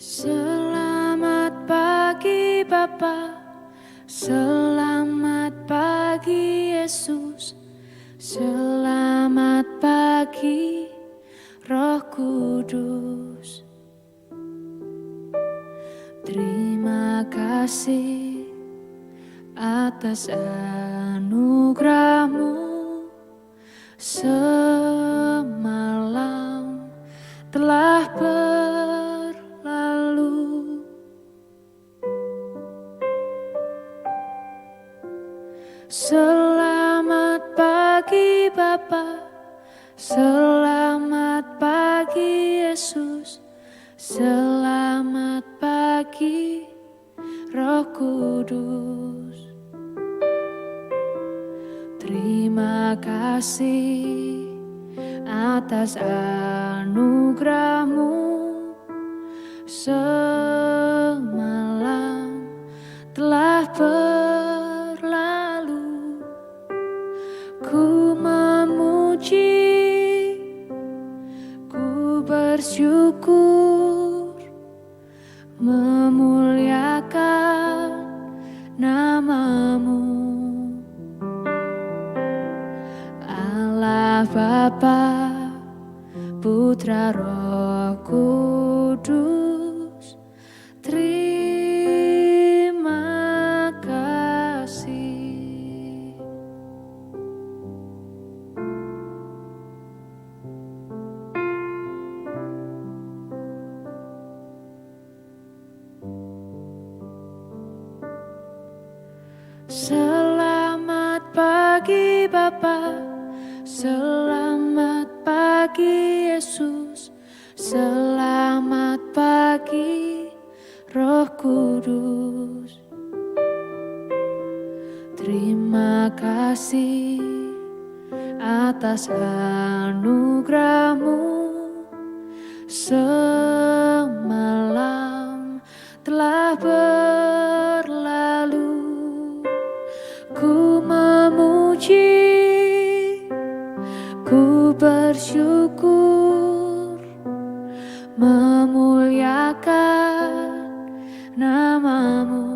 Selamat pagi Bapa, selamat pagi Yesus, selamat pagi Roh Kudus. Terima kasih atas anugerah-Mu semalam telah berlalu. Selamat pagi Bapa, selamat pagi Yesus, selamat pagi Roh Kudus. Terima kasih atas anugerah-Mu semalam telah berlalu. Ku memuji, ku bersyukur, memuliakan nama-Mu. Allah Bapa, Putra Roh Kudus, terima kasih. Selamat pagi Bapa, selamat pagi Yesus, selamat pagi Roh Kudus. Terima kasih atas anugerah-Mu semalam telah berlalu. Ku memuji, ku bersyukur, memuliakan nama-Mu.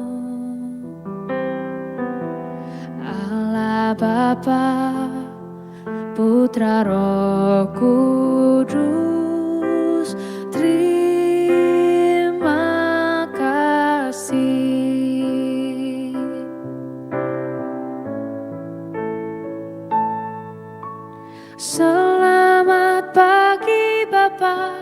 Allah Bapa, Putra Roh Kudus, terima kasih. Selamat pagi Bapa,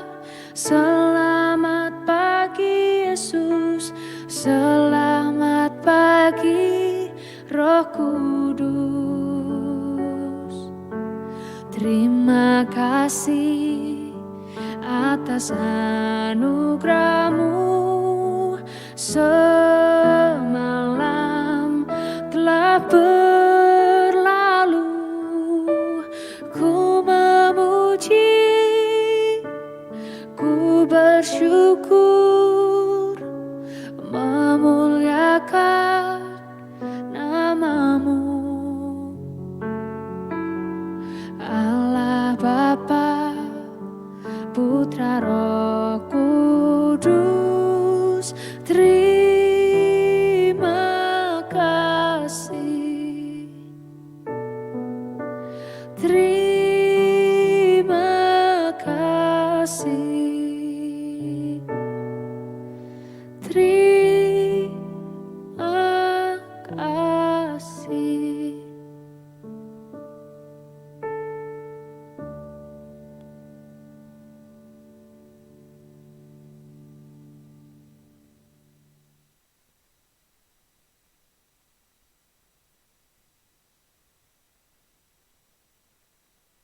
selamat pagi Yesus, selamat pagi Roh Kudus. Terima kasih atas anugerah-Mu semalam telah berlalu. Ku memuji, ku bersyukur, memuliakan nama-Mu. Allah Bapa, Putra Roh Kudus, terima kasih. Terima kasih. Terima kasih.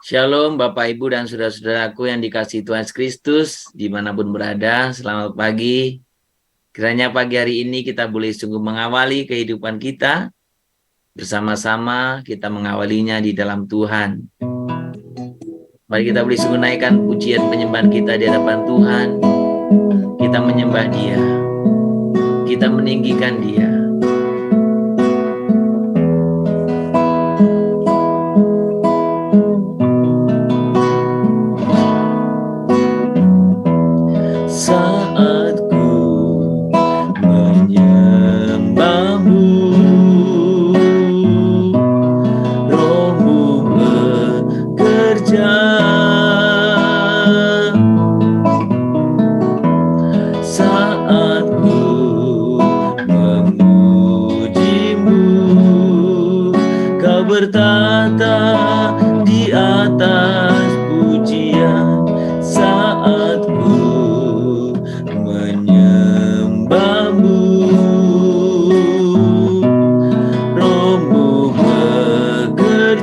Shalom Bapak Ibu dan saudara-saudaraku yang dikasihi Tuhan Yesus Kristus dimanapun berada, selamat pagi. Kiranya pagi hari ini kita boleh sungguh mengawali kehidupan kita bersama-sama, kita mengawalinya di dalam Tuhan. Mari kita boleh sungguh naikkan pujian penyembahan kita di hadapan Tuhan. Kita menyembah Dia, kita meninggikan Dia. Saat ku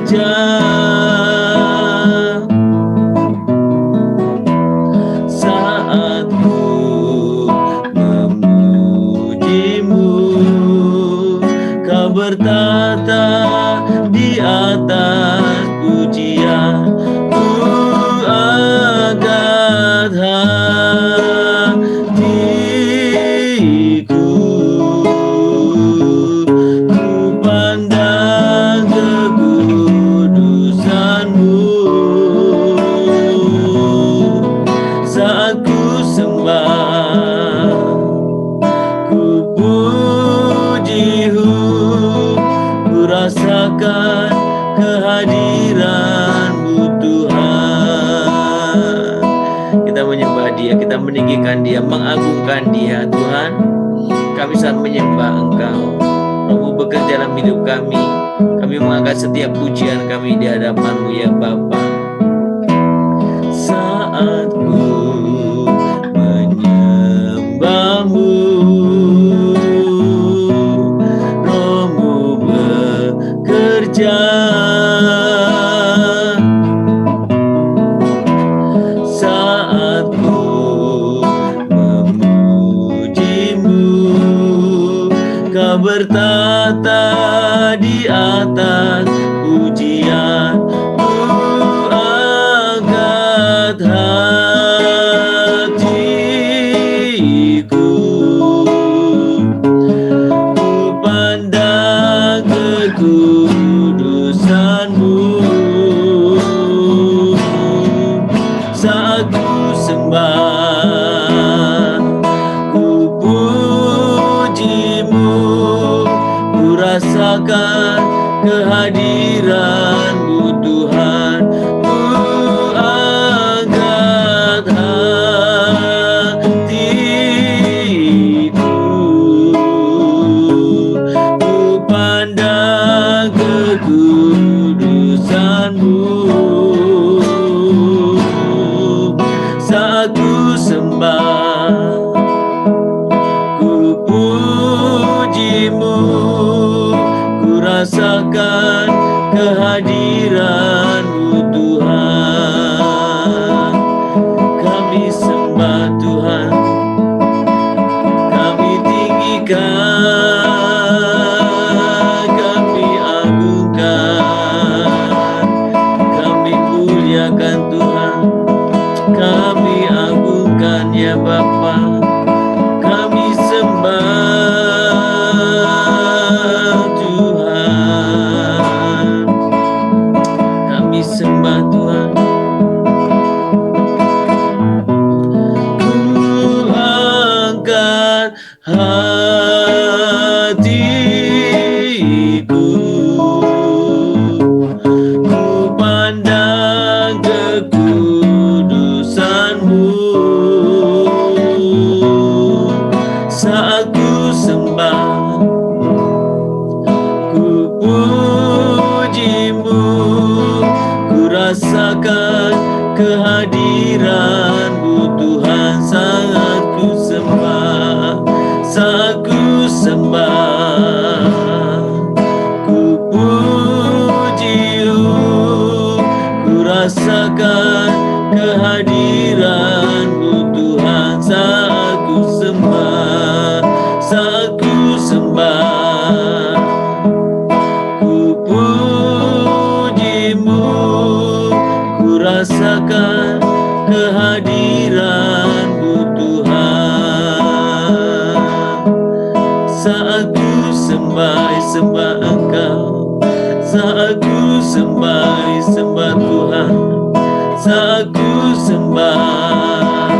bekerja. Saat ku memujimu, kau bertata di atas pujian. Ku angkat hatiku, ku pandang kekudusan-Mu. Saat ku sembah, ku puji-Mu, ku rasakan kehadiran-Mu Tuhan. Kita menyembah Dia, kita meninggikan Dia, mengagungkan Dia. Tuhan, kami saat menyembah Engkau, Roh-Mu bekerja dalam hidup kami. Kami mengangkat setiap pujian kami di hadapan-Mu ya Bapa. Saat ku menyembah-Mu, Roh-Mu bekerja. Saat ku memuji-Mu, Kau bertata di atas pujian. Ku angkat hatiku, ku pandang kekudusan-Mu. Saat ku sembah, ku puji-Mu, ku rasakan kehadiran-Mu Tuhan. Ku angkat hatiku, ku pandang kekudusan-Mu. Saat ku sembah, ku puji-Mu, ku rasakan kehadiran-Mu Tuhan. Kami sembah Tuhan, kami tinggikan, kami agungkan, kami muliakan Tuhan, kami agungkan ya Bapa. Kami sembah Tuhan, kami sembah Tuhan. Ku angkat hatiku, ku pandang kekudusan-Mu. Saat ku sembah, ku puji-Mu, ku rasakan kehadiran-Mu Tuhan. Saat ku sembah, saat ku sembah, ku puji-Mu, ku rasakan kehadiran-Mu Tuhan. Saat ku sembah, saat ku sembah, ku puji-Mu, ku rasakan kehadiran-Mu Tuhan. Saat ku sembah Engkau, saat ku sembah Tuhan. Saat ku sembah,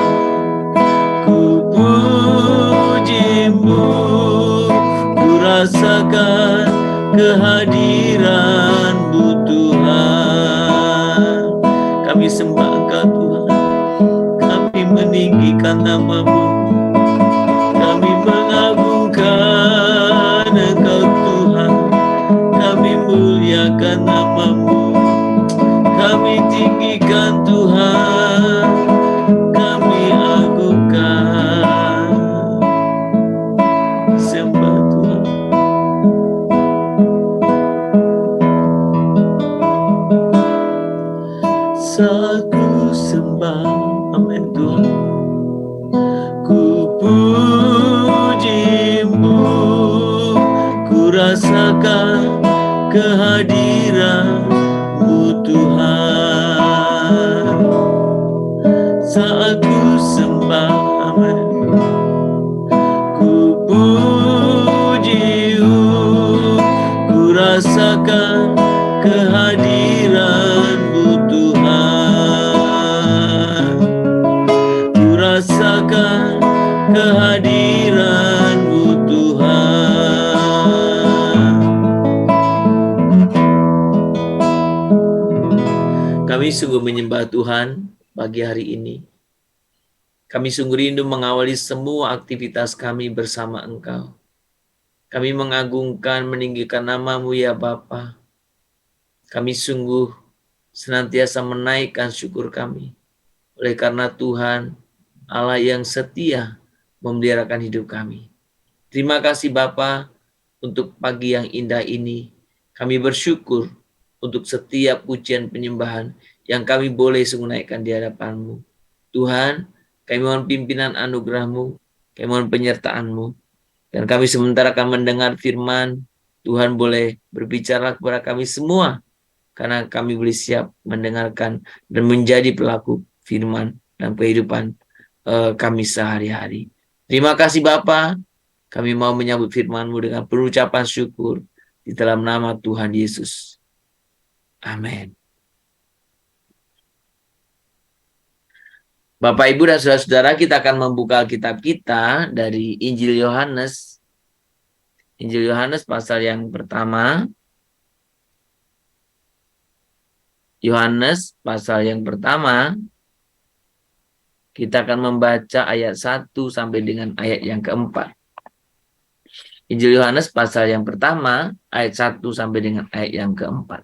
ku puji-Mu, ku rasakan kehadiran-Mu Tuhan. Kami sembah Engkau Tuhan, kami meninggikan nama-Mu, kami mengagungkan Engkau Tuhan, kami muliakan nama-Mu, kami tinggikan Tuhan, kami agungkan, sembah Tuhan. saat ku sembah. Amin. Ku puji-Mu, ku rasakan kehadiran-Mu Tuhan. Ku rasakan kehadiran-Mu Tuhan. Kami sungguh menyembah Tuhan pagi hari ini. Kami sungguh rindu mengawali semua aktivitas kami bersama Engkau. Kami mengagungkan, meninggikan nama-Mu ya Bapa. Kami sungguh senantiasa menaikkan syukur kami. Oleh karena Tuhan, Allah yang setia memeliharakan hidup kami. Terima kasih Bapa untuk pagi yang indah ini. Kami bersyukur untuk setiap pujian penyembahan yang kami boleh sungguh naikkan di hadapan-Mu. Tuhan, kami mohon pimpinan anugerah-Mu, kami mohon penyertaan-Mu, dan kami sementara akan mendengar firman. Tuhan boleh berbicara kepada kami semua, karena kami boleh siap mendengarkan dan menjadi pelaku firman dalam kehidupan kami sehari-hari. Terima kasih Bapa, kami mau menyambut firman-Mu dengan penuh ucapan syukur di dalam nama Tuhan Yesus. Amin. Bapak, Ibu, dan saudara-saudara, kita akan membuka Alkitab kita dari Injil Yohanes. Injil Yohanes pasal yang pertama. Yohanes pasal yang pertama. Kita akan membaca ayat 1 sampai dengan ayat yang keempat. Injil Yohanes pasal yang pertama, ayat 1 sampai dengan ayat yang keempat.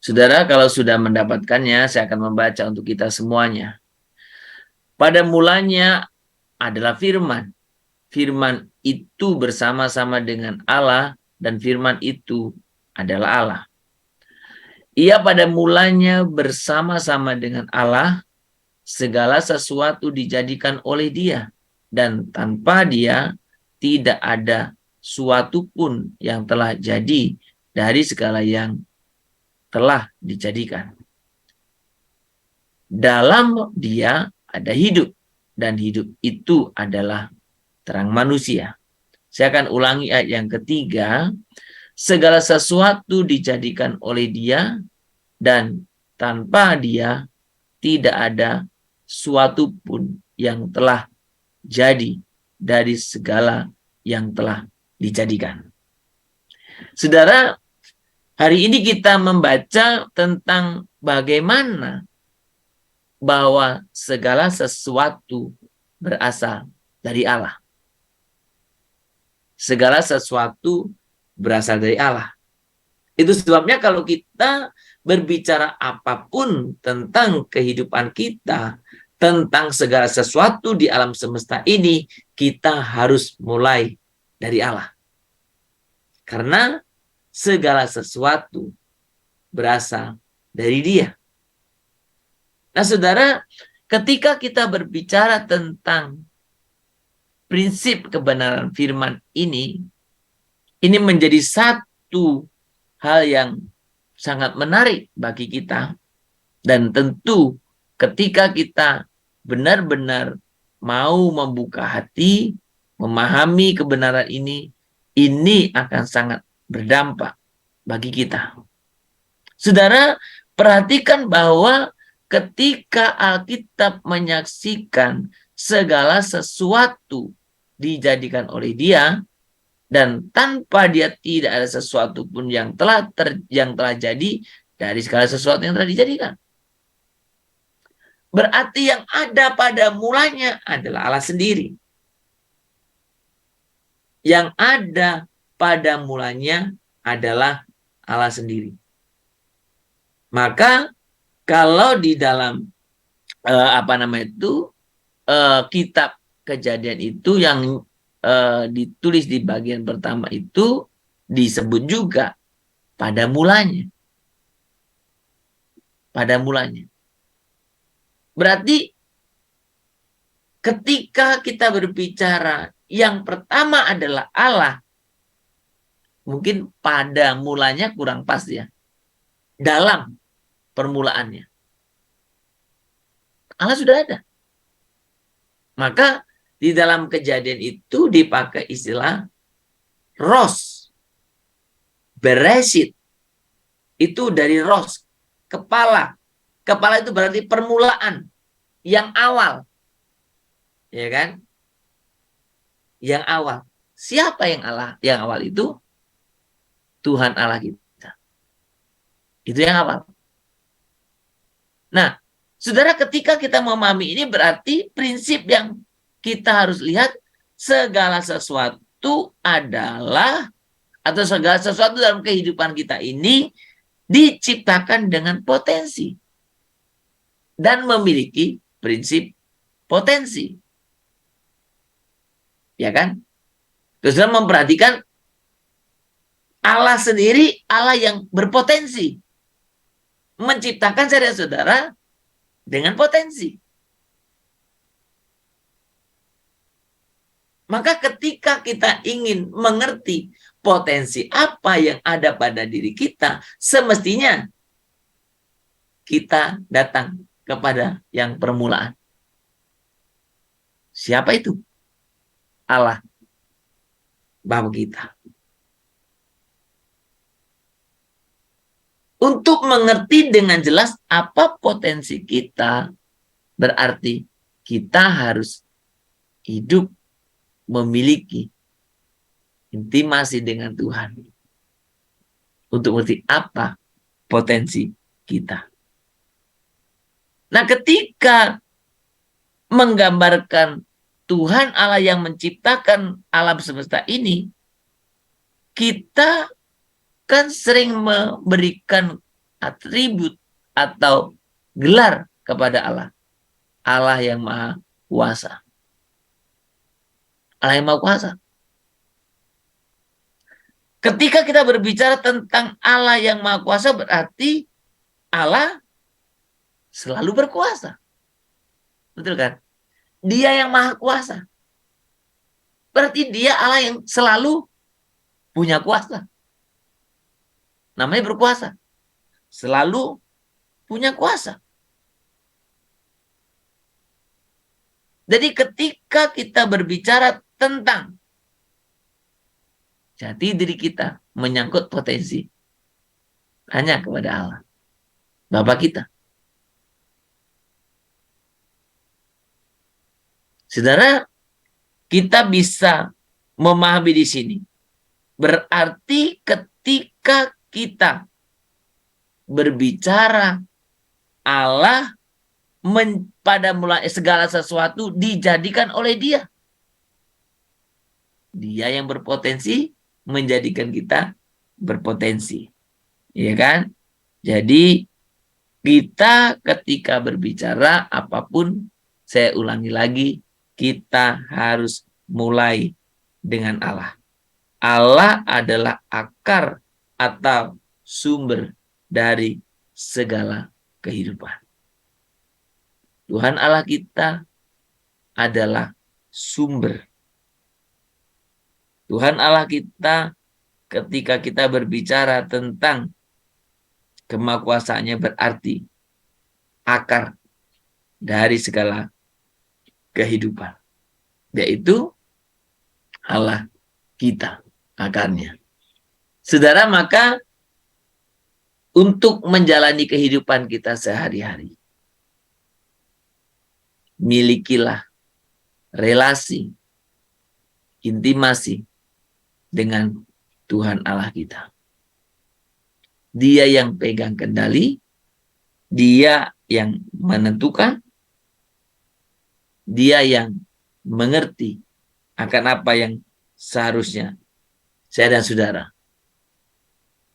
Saudara, kalau sudah mendapatkannya, saya akan membaca untuk kita semuanya. Pada mulanya adalah firman. Firman itu bersama-sama dengan Allah, dan firman itu adalah Allah. Ia pada mulanya bersama-sama dengan Allah, segala sesuatu dijadikan oleh Dia, dan tanpa Dia tidak ada suatu pun yang telah jadi dari segala yang telah dijadikan. Dalam Dia ada hidup, dan hidup itu adalah terang manusia. Saya akan ulangi ayat yang ketiga. Segala sesuatu dijadikan oleh Dia, dan tanpa Dia tidak ada suatu pun yang telah jadi dari segala yang telah dijadikan. Saudara, hari ini kita membaca tentang bagaimana bahwa segala sesuatu berasal dari Allah. Segala sesuatu berasal dari Allah. Itu sebabnya kalau kita berbicara apapun tentang kehidupan kita, tentang segala sesuatu di alam semesta ini, kita harus mulai dari Allah. Karena segala sesuatu berasal dari Dia. Nah, saudara, ketika kita berbicara tentang prinsip kebenaran firman ini menjadi satu hal yang sangat menarik bagi kita. Dan tentu ketika kita benar-benar mau membuka hati, memahami kebenaran ini akan sangat berdampak bagi kita. Saudara, perhatikan bahwa ketika Alkitab menyaksikan segala sesuatu dijadikan oleh Dia, dan tanpa Dia tidak ada sesuatu pun yang telah jadi dari segala sesuatu yang telah dijadikan. Berarti yang ada pada mulanya adalah Allah sendiri. Yang ada pada mulanya adalah Allah sendiri. Maka kalau di dalam kitab Kejadian itu yang ditulis di bagian pertama itu disebut juga pada mulanya. Pada mulanya. Berarti ketika kita berbicara yang pertama adalah Allah, mungkin pada mulanya kurang pas ya. Dalam permulaannya. Allah sudah ada. Maka di dalam Kejadian itu dipakai istilah ros, beresit. Itu dari ros, kepala. Kepala itu berarti permulaan, yang awal. Ya kan? Yang awal. Siapa yang Allah? Yang awal itu Tuhan Allah kita. Itu yang awal. Nah, saudara, ketika kita memahami ini berarti prinsip yang kita harus lihat, segala sesuatu adalah, atau segala sesuatu dalam kehidupan kita ini diciptakan dengan potensi dan memiliki prinsip potensi. Ya kan? Terus kita memperhatikan Allah sendiri, Allah yang berpotensi menciptakan saya dan saudara dengan potensi. Maka ketika kita ingin mengerti potensi apa yang ada pada diri kita, semestinya kita datang kepada yang permulaan. Siapa itu? Allah, Bapa kita. Untuk mengerti dengan jelas apa potensi kita, berarti kita harus hidup memiliki intimasi dengan Tuhan untuk mengerti apa potensi kita. Nah, ketika menggambarkan Tuhan Allah yang menciptakan alam semesta ini, kita kan sering memberikan atribut atau gelar kepada Allah. Allah yang Maha Kuasa. Allah yang Maha Kuasa. Ketika kita berbicara tentang Allah yang Maha Kuasa, berarti Allah selalu berkuasa. Betul kan? Dia yang Maha Kuasa. Berarti dia Allah yang selalu punya kuasa. Namanya berkuasa. Selalu punya kuasa. Jadi ketika kita berbicara tentang jati diri kita menyangkut potensi, hanya kepada Allah, Bapa kita. Saudara, kita bisa memahami di sini. Berarti ketika kita berbicara Allah pada mulai segala sesuatu dijadikan oleh Dia. Dia yang berpotensi menjadikan kita berpotensi. Ya kan? Jadi kita ketika berbicara apapun, saya ulangi lagi, kita harus mulai dengan Allah. Allah adalah akar atau sumber dari segala kehidupan. Tuhan Allah kita adalah sumber. Tuhan Allah kita ketika kita berbicara tentang kemahakuasaannya berarti akar dari segala kehidupan. Yaitu Allah kita akarnya. Saudara, maka untuk menjalani kehidupan kita sehari-hari, milikilah relasi, intimasi dengan Tuhan Allah kita. Dia yang pegang kendali, Dia yang menentukan, Dia yang mengerti akan apa yang seharusnya saya dan saudara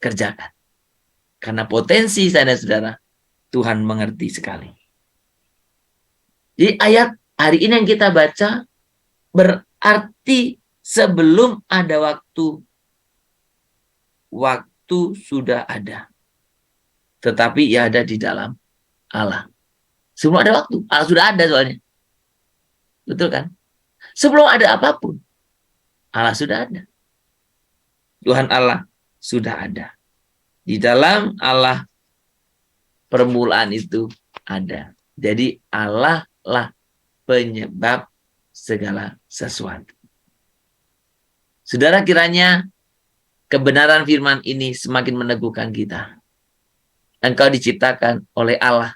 kerjakan. Karena potensi saya dan saudara, Tuhan mengerti sekali. Jadi ayat hari ini yang kita baca berarti sebelum ada waktu, waktu sudah ada. Tetapi ia ada di dalam Allah. Sebelum ada waktu, Allah sudah ada soalnya. Betul kan? Sebelum ada apapun, Allah sudah ada. Tuhan Allah sudah ada. Di dalam Allah permulaan itu ada. Jadi Allah lah penyebab segala sesuatu. Saudara, kiranya kebenaran firman ini semakin meneguhkan kita. Engkau diciptakan oleh Allah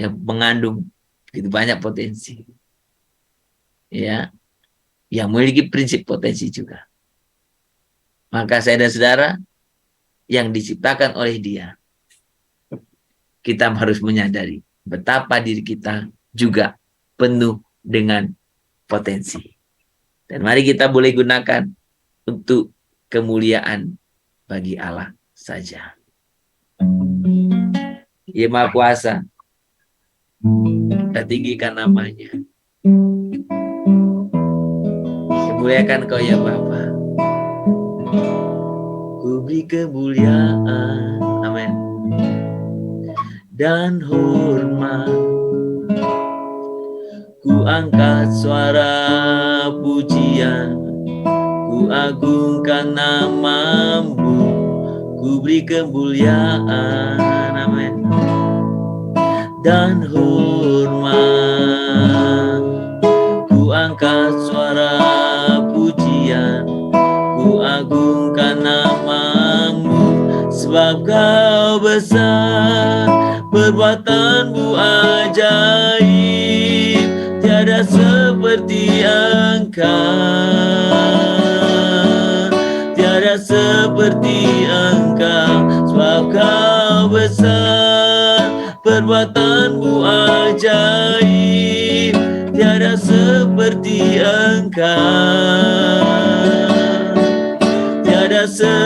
yang mengandung begitu banyak potensi. Ya, yang memiliki prinsip potensi juga. Maka saya dan saudara yang diciptakan oleh Dia, kita harus menyadari betapa diri kita juga penuh dengan potensi. Dan mari kita boleh gunakan untuk kemuliaan bagi Allah saja. Ia Maha Kuasa, kita tinggikan namanya. Kemuliakan Kau ya Bapa. Ku beri kemuliaan, amin, dan hormat. Ku angkat suara pujian, ku agungkan nama-Mu, ku beri kemuliaan, amin, dan hormat. Ku angkat suara pujian, ku agungkan nama-Mu, sebab Kau besar, perbuatan-Mu ajaib, tiada seperti Engkau, tiada seperti Engkau, sebab Kau besar, perbuatan-Mu ajaib, tiada seperti Engkau, tiada seperti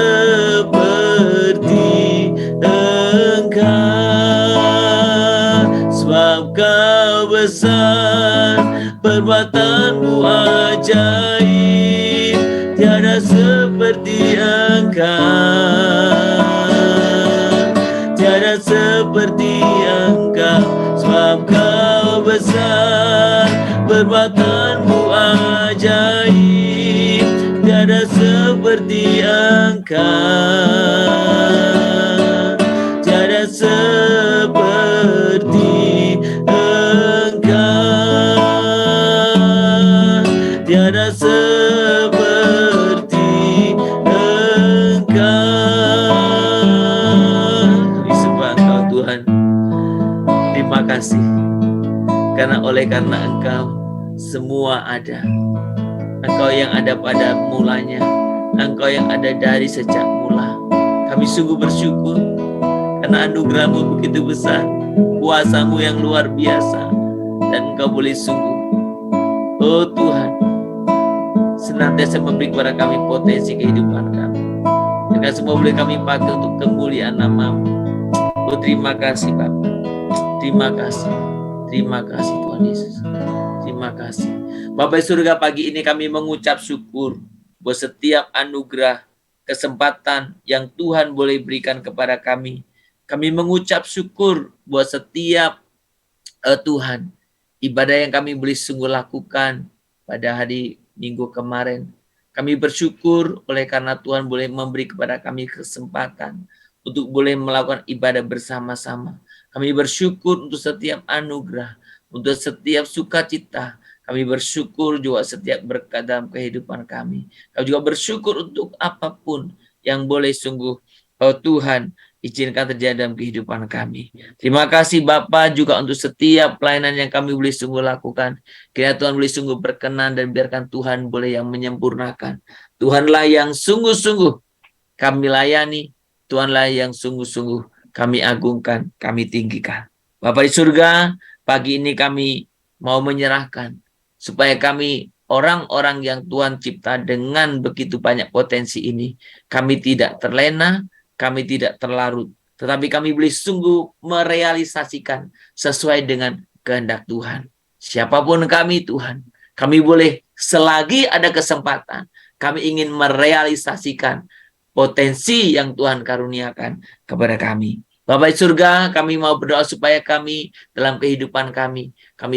Engkau, sebab Kau besar, perbuatan-Mu ajaib, tiada seperti Engkau, tiada seperti Engkau, sebab Kau besar, perbuatan-Mu ajaib, tiada seperti Engkau, tiada seperti Engkau, tiada seperti Engkau. Disembah Engkau Tuhan. Terima kasih karena Engkau semua ada. Engkau yang ada pada mulanya, Engkau yang ada dari sejak mula. Kami sungguh bersyukur karena anugerah-Mu begitu besar, kuasa-Mu yang luar biasa, dan Engkau boleh sungguh, oh Tuhan, senantiasa memberi kepada kami potensi kehidupan kami. Dan semua boleh kami pakai untuk kemuliaan nama-Mu. Oh terima kasih Bapa, terima kasih Tuhan Yesus, terima kasih. Bapa di surga, pagi ini kami mengucap syukur buat setiap anugerah, kesempatan yang Tuhan boleh berikan kepada kami. Kami mengucap syukur buat setiap Tuhan, ibadah yang kami boleh sungguh lakukan pada hari Minggu kemarin. Kami bersyukur oleh karena Tuhan boleh memberi kepada kami kesempatan untuk boleh melakukan ibadah bersama-sama. Kami bersyukur untuk setiap anugerah, untuk setiap sukacita. Kami bersyukur juga setiap berkat dalam kehidupan kami. Kami juga bersyukur untuk apapun yang boleh sungguh Tuhan izinkan terjadi dalam kehidupan kami. Terima kasih Bapa juga untuk setiap pelayanan yang kami boleh sungguh lakukan. Kiranya Tuhan boleh sungguh berkenan dan biarkan Tuhan boleh yang menyempurnakan. Tuhanlah yang sungguh-sungguh kami layani. Tuhanlah yang sungguh-sungguh kami agungkan, kami tinggikan. Bapa di surga, pagi ini kami mau menyerahkan supaya kami orang-orang yang Tuhan cipta dengan begitu banyak potensi ini, kami tidak terlena, kami tidak terlarut, tetapi kami boleh sungguh merealisasikan sesuai dengan kehendak Tuhan. Siapapun kami Tuhan, kami boleh selagi ada kesempatan, kami ingin merealisasikan potensi yang Tuhan karuniakan kepada kami. Bapak di surga, kami mau berdoa supaya kami dalam kehidupan kami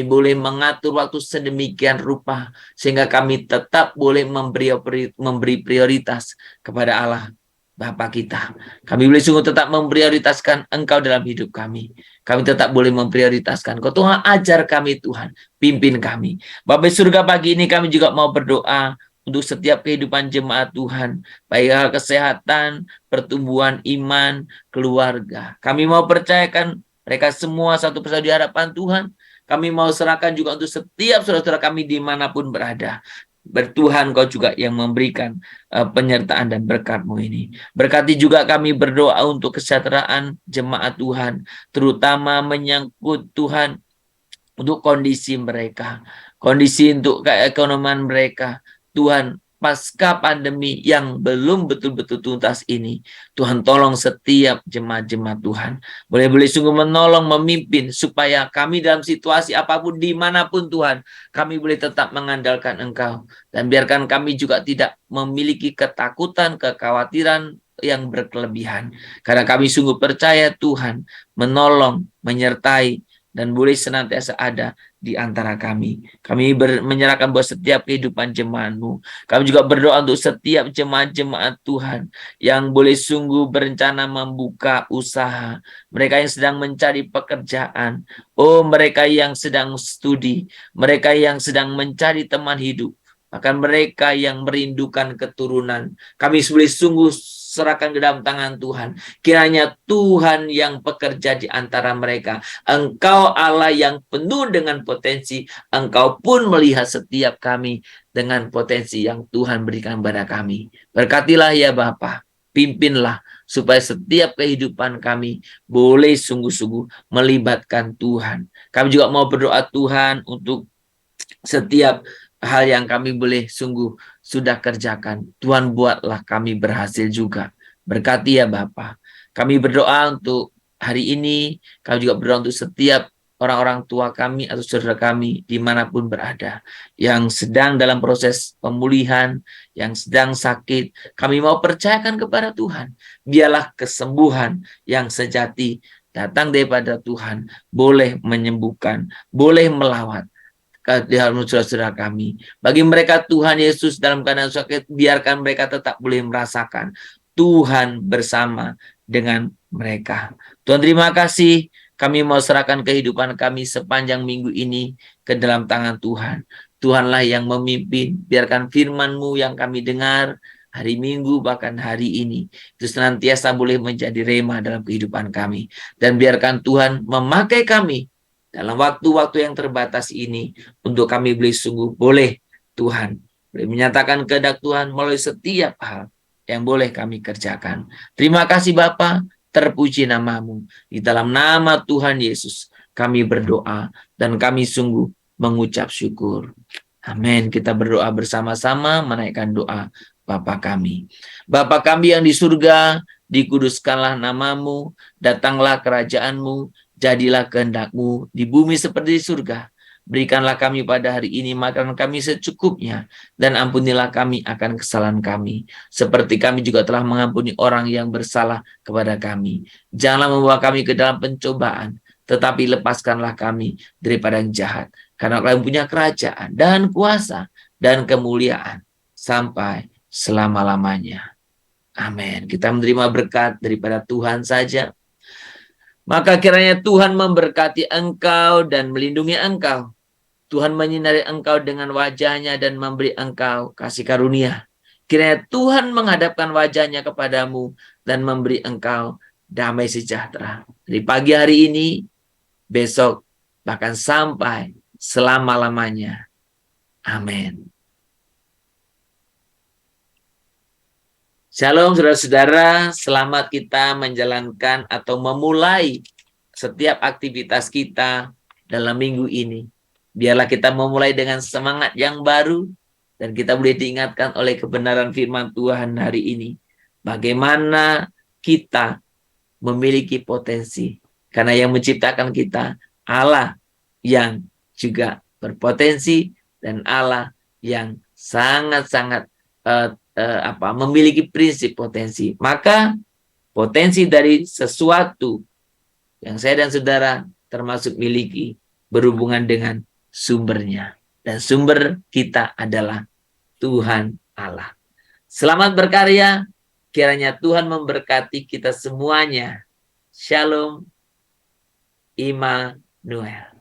boleh mengatur waktu sedemikian rupa sehingga kami tetap boleh memberi prioritas kepada Allah. Bapa kita. Kami boleh sungguh tetap memprioritaskan Engkau dalam hidup kami. Kami tetap boleh memprioritaskan Kau. Tuhan, ajar kami Tuhan. Pimpin kami. Bapa surga, pagi ini kami juga mau berdoa untuk setiap kehidupan jemaat Tuhan. Baik hal kesehatan, pertumbuhan iman, keluarga. Kami mau percayakan mereka semua satu persatu di hadapan Tuhan. Kami mau serahkan juga untuk setiap saudara-saudara kami dimanapun berada. Bertuhan Kau juga yang memberikan penyertaan dan berkat-Mu ini. Berkati juga kami berdoa untuk kesejahteraan jemaat Tuhan, terutama menyangkut Tuhan untuk kondisi mereka, kondisi untuk keekonomian mereka. Tuhan, pasca pandemi yang belum betul-betul tuntas ini, Tuhan tolong setiap jemaat-jemaat Tuhan. Boleh-boleh sungguh menolong, memimpin, supaya kami dalam situasi apapun, dimanapun Tuhan, kami boleh tetap mengandalkan Engkau. Dan biarkan kami juga tidak memiliki ketakutan, kekhawatiran yang berkelebihan. Karena kami sungguh percaya Tuhan menolong, menyertai, dan boleh senantiasa ada di antara kami. Kami menyerahkan buat setiap kehidupan jemaat-Mu. Kami juga berdoa untuk setiap jemaat-jemaat Tuhan yang boleh sungguh berencana membuka usaha. Mereka yang sedang mencari pekerjaan. Oh, mereka yang sedang studi. Mereka yang sedang mencari teman hidup. Bahkan mereka yang merindukan keturunan. Kami boleh sungguh serahkan ke dalam tangan Tuhan. Kiranya Tuhan yang bekerja di antara mereka. Engkau Allah yang penuh dengan potensi. Engkau pun melihat setiap kami dengan potensi yang Tuhan berikan kepada kami. Berkatilah ya Bapa, pimpinlah supaya setiap kehidupan kami boleh sungguh-sungguh melibatkan Tuhan. Kami juga mau berdoa Tuhan untuk setiap hal yang kami boleh sungguh sudah kerjakan. Tuhan buatlah kami berhasil juga. Berkati ya Bapa. Kami berdoa untuk hari ini, kami juga berdoa untuk setiap orang-orang tua kami atau saudara kami dimanapun berada, yang sedang dalam proses pemulihan, yang sedang sakit. Kami mau percayakan kepada Tuhan, biarlah kesembuhan yang sejati datang daripada Tuhan, boleh menyembuhkan, boleh melawat di dalam saudara-saudara kami. Bagi mereka Tuhan Yesus dalam keadaan sakit, biarkan mereka tetap boleh merasakan Tuhan bersama dengan mereka. Tuhan, terima kasih. Kami mau serahkan kehidupan kami sepanjang minggu ini ke dalam tangan Tuhan. Tuhanlah yang memimpin. Biarkan firman-Mu yang kami dengar hari Minggu bahkan hari ini itu senantiasa boleh menjadi rema dalam kehidupan kami. Dan biarkan Tuhan memakai kami dalam waktu-waktu yang terbatas ini untuk kami boleh sungguh boleh Tuhan boleh menyatakan kehendak Tuhan melalui setiap hal yang boleh kami kerjakan. Terima kasih Bapa, terpuji nama-Mu. Di dalam nama Tuhan Yesus kami berdoa dan kami sungguh mengucap syukur. Amin. Kita berdoa bersama-sama menaikkan doa Bapa kami. Bapa kami yang di surga, dikuduskanlah nama-Mu, datanglah kerajaan-Mu, jadilah kehendak-Mu di bumi seperti di surga. Berikanlah kami pada hari ini makanan kami secukupnya, dan ampunilah kami akan kesalahan kami, seperti kami juga telah mengampuni orang yang bersalah kepada kami. Janganlah membawa kami ke dalam pencobaan, tetapi lepaskanlah kami daripada yang jahat. Karena Kau punya kerajaan dan kuasa dan kemuliaan sampai selama-lamanya. Amin. Kita menerima berkat daripada Tuhan saja. Maka kiranya Tuhan memberkati engkau dan melindungi engkau. Tuhan menyinari engkau dengan wajahnya dan memberi engkau kasih karunia. Kiranya Tuhan menghadapkan wajahnya kepadamu dan memberi engkau damai sejahtera. Dari pagi hari ini, besok, bahkan sampai selama-lamanya. Amin. Shalom saudara-saudara, selamat kita menjalankan atau memulai setiap aktivitas kita dalam minggu ini. Biarlah kita memulai dengan semangat yang baru dan kita boleh diingatkan oleh kebenaran firman Tuhan hari ini. Bagaimana kita memiliki potensi. Karena yang menciptakan kita Allah yang juga berpotensi dan Allah yang sangat-sangat memiliki prinsip potensi. Maka potensi dari sesuatu yang saya dan saudara termasuk miliki berhubungan dengan sumbernya. Dan sumber kita adalah Tuhan Allah. Selamat berkarya. Kiranya Tuhan memberkati kita semuanya. Shalom, Immanuel.